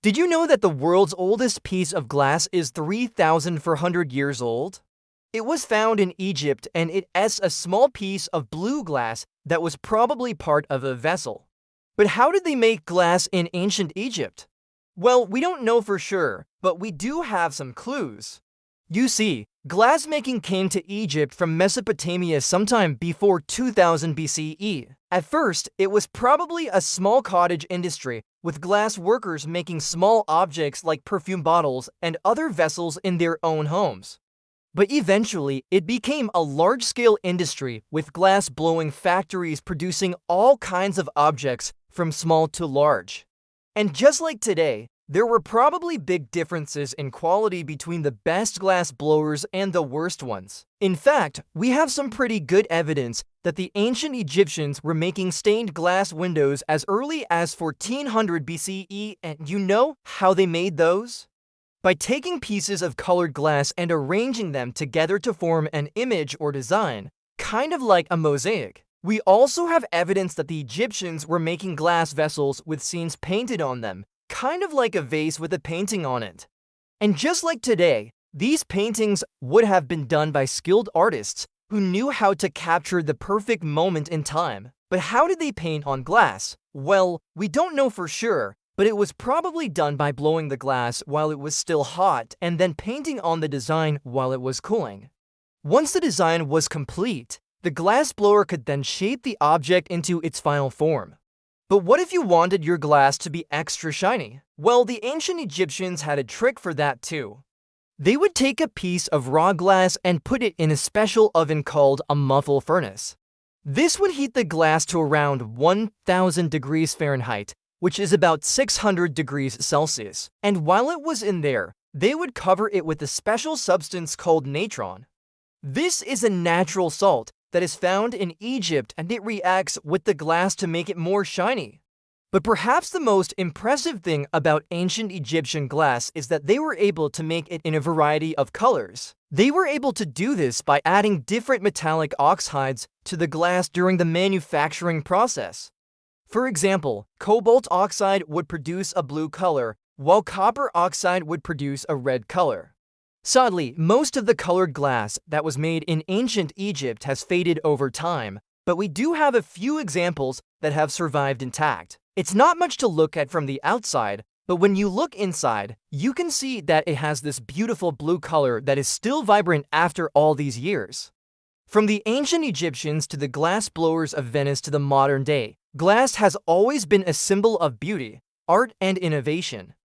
Did you know that the world's oldest piece of glass is 3,400 years old? It was found in Egypt and it is a small piece of blue glass that was probably part of a vessel. But how did they make glass in ancient Egypt? Well, we don't know for sure, but we do have some clues. You see, glassmaking came to Egypt from Mesopotamia sometime before 2000 BCE. At first, it was probably a small cottage industry, with glass workers making small objects like perfume bottles and other vessels in their own homes. But eventually, it became a large-scale industry with glass-blowing factories producing all kinds of objects from small to large. And just like today, there were probably big differences in quality between the best glass blowers and the worst ones. In fact, we have some pretty good evidence that the ancient Egyptians were making stained glass windows as early as 1400 BCE, and you know how they made those? By taking pieces of colored glass and arranging them together to form an image or design, kind of like a mosaic. We also have evidence that the Egyptians were making glass vessels with scenes painted on them, kind of like a vase with a painting on it. And just like today, these paintings would have been done by skilled artists who knew how to capture the perfect moment in time. But how did they paint on glass? Well, we don't know for sure, but it was probably done by blowing the glass while it was still hot and then painting on the design while it was cooling. Once the design was complete, the glass blower could then shape the object into its final form. But what if you wanted your glass to be extra shiny? Well, the ancient Egyptians had a trick for that too. They would take a piece of raw glass and put it in a special oven called a muffle furnace. This would heat the glass to around 1000 degrees Fahrenheit, which is about 600 degrees Celsius. And while it was in there, they would cover it with a special substance called natron. This is a natural salt that is found in Egypt, and it reacts with the glass to make it more shiny. But perhaps the most impressive thing about ancient Egyptian glass is that they were able to make it in a variety of colors. They were able to do this by adding different metallic oxides to the glass during the manufacturing process. For example, cobalt oxide would produce a blue color, while copper oxide would produce a red color. Sadly, most of the colored glass that was made in ancient Egypt has faded over time, but we do have a few examples that have survived intact. It's not much to look at from the outside, but when you look inside, you can see that it has this beautiful blue color that is still vibrant after all these years. From the ancient Egyptians to the glass blowers of Venice to the modern day, glass has always been a symbol of beauty, art, and innovation.